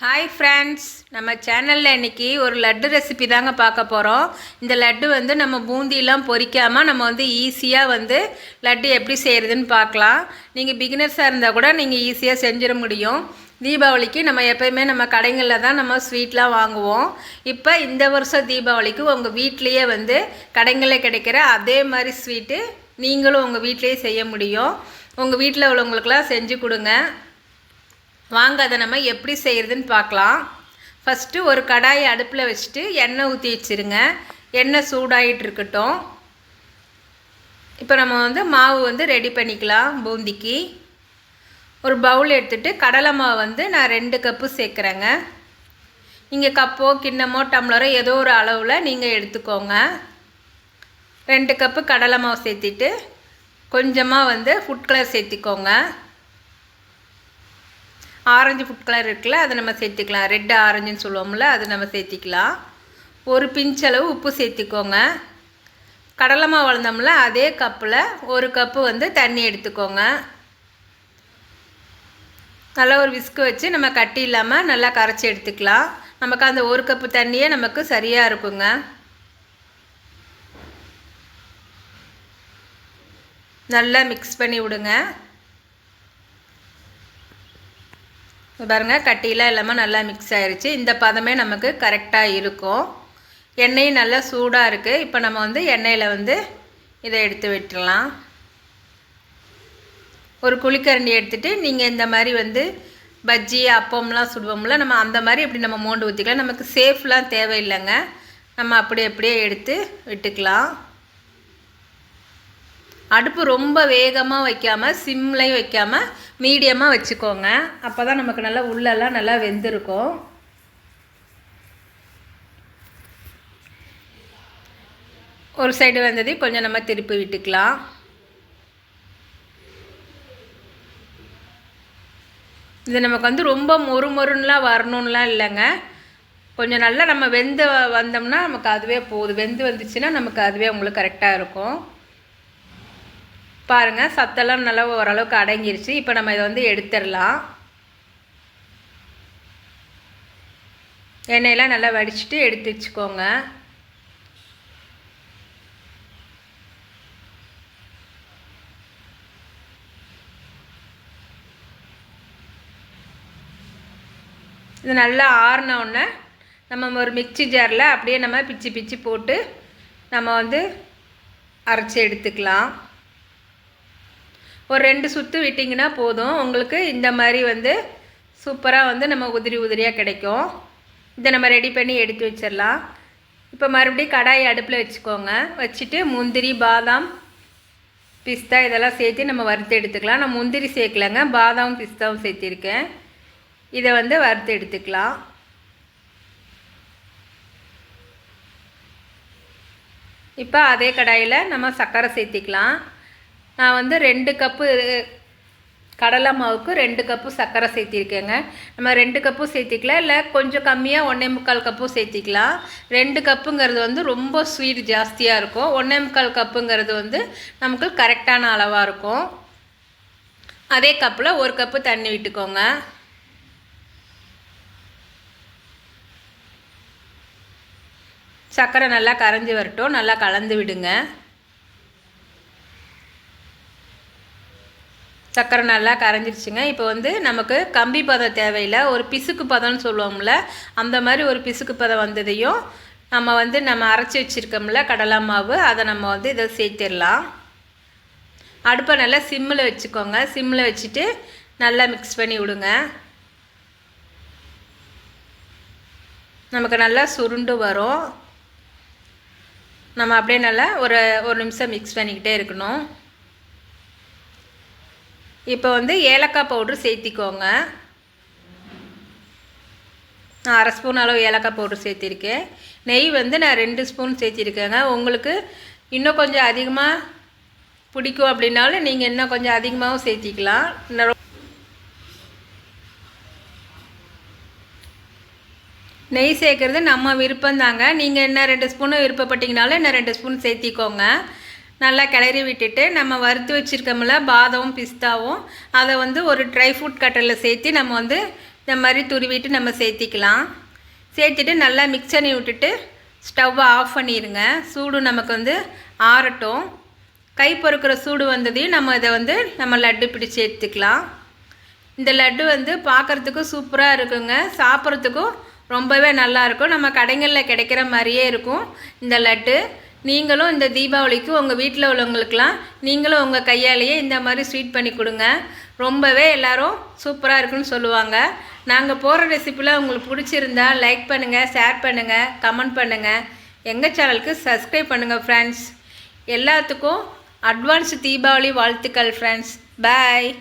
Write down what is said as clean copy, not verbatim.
Hi friends, நம்ம சேனலில் இன்றைக்கி ஒரு லட்டு ரெசிபி தாங்க பார்க்க போகிறோம். இந்த லட்டு வந்து நம்ம பூந்தியெலாம் பொரிக்காமல் நம்ம வந்து ஈஸியாக லட்டு எப்படி செய்கிறதுன்னு பார்க்கலாம். நீங்கள் பிகினர்ஸாக இருந்தால் கூட நீங்கள் ஈஸியாக செஞ்சிட முடியும். தீபாவளிக்கு நம்ம எப்போயுமே நம்ம கடைகளில் தான் நம்ம ஸ்வீட்லாம் வாங்குவோம். இப்போ இந்த வருஷம் தீபாவளிக்கு உங்கள் வீட்லேயே கடைகளில் கிடைக்கிற அதே மாதிரி ஸ்வீட்டு நீங்களும் உங்கள் வீட்லேயே செய்ய முடியும். உங்கள் வீட்டில் உள்ளவங்களுக்கெல்லாம் செஞ்சு கொடுங்க. வாங்க அதை நம்ம எப்படி செய்கிறதுன்னு பார்க்கலாம். ஃபஸ்ட்டு ஒரு கடாயை அடுப்பில் வச்சுட்டு எண்ணெய் ஊற்றி வச்சுருங்க. எண்ணெய் சூடாகிட்டு இருக்கட்டும். இப்போ நம்ம மாவு ரெடி பண்ணிக்கலாம். பூந்திக்கு ஒரு பவுல் எடுத்துகிட்டு கடலை மாவு நான் 2 கப்பு சேர்க்குறேங்க. நீங்கள் கப்போ கிண்ணமோ டம்ளரோ ஏதோ ஒரு அளவில் நீங்கள் எடுத்துக்கோங்க. 2 கப்பு கடலை மாவு சேர்த்திட்டு கொஞ்சமாக ஃபுட் கலர் சேர்த்திக்கோங்க. ஆரஞ்சு ஃபுட் கலர் இருக்குல்ல, அதை நம்ம சேர்த்திக்கலாம். ரெட் ஆரஞ்சுன்னு சொல்லுவோம்ல, அதை நம்ம சேர்த்திக்கலாம். ஒரு பிஞ்சளவு உப்பு சேர்த்திக்கோங்க. கடலை மாவு வளர்ந்தோம்ல, அதே கப்பில் 1 கப்பு தண்ணி எடுத்துக்கோங்க. நல்லா ஒரு விஸ்கு வச்சு நம்ம கட்டி இல்லாமல் நல்லா கரைச்சி எடுத்துக்கலாம். நமக்கு அந்த 1 கப்பு தண்ணியே நமக்கு சரியாக இருக்குங்க. நல்லா மிக்ஸ் பண்ணி விடுங்க. பாருங்கள், கட்டியெலாம் இல்லாமல் நல்லா மிக்ஸ் ஆகிருச்சு. இந்த பதமே நமக்கு கரெக்டாக இருக்கும். எண்ணெயும் நல்லா சூடாக இருக்குது. இப்போ நம்ம எண்ணெயில் இதை எடுத்து விட்டுடலாம். ஒரு குழிக்கரண்டி எடுத்துகிட்டு நீங்கள் இந்த மாதிரி பஜ்ஜி அப்பம்லாம் சுடுவோம்ல, நம்ம அந்த மாதிரி இப்படி நம்ம மோண்டு ஊற்றிக்கலாம். நமக்கு சேஃப்லாம் தேவையில்லைங்க. நம்ம அப்படியே எடுத்து விட்டுக்கலாம். அடுப்பு ரொம்ப வேகமாக வைக்காமல் சிம்லையும் வைக்காமல் மீடியமாக வச்சுக்கோங்க. அப்போ தான் நமக்கு நல்லா உள்ளெல்லாம் நல்லா வெந்திருக்கும். ஒரு சைடு வந்தது கொஞ்சம் நம்ம திருப்பி விட்டுக்கலாம். இது நமக்கு ரொம்ப மொறுமொறுன்னெலாம் வரணும்லாம் இல்லைங்க. கொஞ்சம் நல்லா நம்ம வெந்து வந்தோம்னா நமக்கு அதுவே போதும். வெந்து வந்துச்சுன்னா நமக்கு அதுவே உங்களுக்கு கரெக்டாக இருக்கும். பாருங்கள், சத்தெல்லாம் நல்லா ஓரளவுக்கு அடங்கிருச்சு. இப்போ நம்ம இதை எடுத்துடலாம். எண்ணெயெல்லாம் நல்லா வடிச்சிட்டு எடுத்து வச்சுக்கோங்க. இது நல்லா ஆறின உடனே நம்ம ஒரு மிக்சி ஜாரில் அப்படியே நம்ம பிச்சு போட்டு நம்ம அரைச்சி எடுத்துக்கலாம். ஒரு 2 சுற்று விட்டிங்கன்னா போதும். உங்களுக்கு இந்த மாதிரி சூப்பராக நம்ம உதிரியாக கிடைக்கும். இதை நம்ம ரெடி பண்ணி எடுத்து வச்சிடலாம். இப்போ மறுபடியும் கடாயை அடுப்பில் வச்சுக்கோங்க. வச்சுட்டு முந்திரி, பாதாம், பிஸ்தா இதெல்லாம் சேர்த்து நம்ம வறுத்து எடுத்துக்கலாம். நான் முந்திரி சேர்க்கலைங்க, பாதாம் பிஸ்தாவும் சேர்த்திருக்கேன். இதை வறுத்து எடுத்துக்கலாம். இப்போ அதே கடாயில் நம்ம சர்க்கரை சேர்த்திக்கலாம். நான் 2 கப்பு கடலை மாவுக்கு 2 கப்பு சர்க்கரை சேர்த்திருக்கேங்க. நம்ம 2 கப்பு சேர்த்திக்கலாம், இல்லை கொஞ்சம் கம்மியாக 1.25 கப்பு சேர்த்திக்கலாம். 2 கப்புங்கிறது ரொம்ப ஸ்வீட் ஜாஸ்தியாக இருக்கும். 1.25 கப்புங்கிறது நமக்கு கரெக்டான அளவாக இருக்கும். அதே கப்பில் 1 கப்பு தண்ணி விட்டுக்கோங்க. சர்க்கரை நல்லா கரைஞ்சி வரட்டும். நல்லா கலந்து விடுங்க. சர்க்கரை நல்லா கரைஞ்சிருச்சுங்க. இப்போ நமக்கு கம்பி பதம் தேவையில்லை. ஒரு பிசுக்கு பதம்னு சொல்லுவோம்ல, அந்த மாதிரி ஒரு பிசுக்கு பதம் வந்ததையும் நம்ம அரைச்சி வச்சுருக்கோம்ல கடலை மாவு, அதை நம்ம இதை சேர்த்திடலாம். அடுப்பை நல்லா சிம்மில் வச்சுக்கோங்க. சிம்மில் வச்சுட்டு நல்லா மிக்ஸ் பண்ணி விடுங்க. நமக்கு நல்லா சுருண்டு வரும். நம்ம அப்படியே நல்லா ஒரு நிமிஷம் மிக்ஸ் பண்ணிக்கிட்டே இருக்கணும். இப்போ ஏலக்காய் பவுட்ரு சேர்த்திக்கோங்க. நான் 1/2 ஸ்பூன் அளவு ஏலக்காய் பவுட்ரு சேர்த்திருக்கேன். நெய் நான் 2 ஸ்பூன் சேர்த்திருக்கேங்க. உங்களுக்கு இன்னும் கொஞ்சம் அதிகமாக பிடிக்கும் அப்படின்னாலும் நீங்கள் இன்னும் கொஞ்சம் அதிகமாகவும் சேர்த்திக்கலாம். நெய் சேர்க்குறது நம்ம விருப்பம்தாங்க. நீங்கள் என்ன 2 ஸ்பூனும் விருப்பப்பட்டீங்கனாலும் இன்னும் 2 ஸ்பூன் சேர்த்திக்கோங்க. நல்லா கிளறி விட்டுட்டு நம்ம வறுத்து வச்சுருக்கோம்ல பாதாமும் பிஸ்தாவும், அதை ஒரு ட்ரை ஃப்ரூட் கட்டரில் சேர்த்து நம்ம இந்த மாதிரி துருவிட்டு நம்ம சேர்த்திக்கலாம். சேர்த்துட்டு நல்லா மிக்ஸ் பண்ணி விட்டுட்டு ஸ்டவ்வை ஆஃப் பண்ணிடுங்க. சூடு நமக்கு வந்து ஆறட்டும். கை பொறுக்கிற சூடு வந்ததையும் நம்ம இதை வந்து நம்ம லட்டு பிடிச்சி எடுத்துக்கலாம். இந்த லட்டு வந்து பார்க்குறதுக்கும் சூப்பராக இருக்குங்க, சாப்பிட்றதுக்கும் ரொம்பவே நல்லாயிருக்கும். நம்ம கடைகளில் கிடைக்கிற மாதிரியே இருக்கும் இந்த லட்டு. நீங்களும் இந்த தீபாவளிக்கு உங்கள் வீட்டில் உள்ளவங்களுக்கெல்லாம் நீங்களும் உங்கள் கையாலேயே இந்த மாதிரி ஸ்வீட் பண்ணி கொடுங்க. ரொம்பவே எல்லோரும் சூப்பராக இருக்குன்னு சொல்லுவாங்க. நாங்கள் போகிற ரெசிப்பிலாம் உங்களுக்கு பிடிச்சிருந்தா லைக் பண்ணுங்கள், ஷேர் பண்ணுங்கள், கமெண்ட் பண்ணுங்கள். எங்கள் சேனலுக்கு சப்ஸ்கிரைப் பண்ணுங்கள் ஃப்ரெண்ட்ஸ். எல்லாத்துக்கும் அட்வான்ஸ் தீபாவளி வாழ்த்துக்கள் ஃப்ரெண்ட்ஸ். பாய்.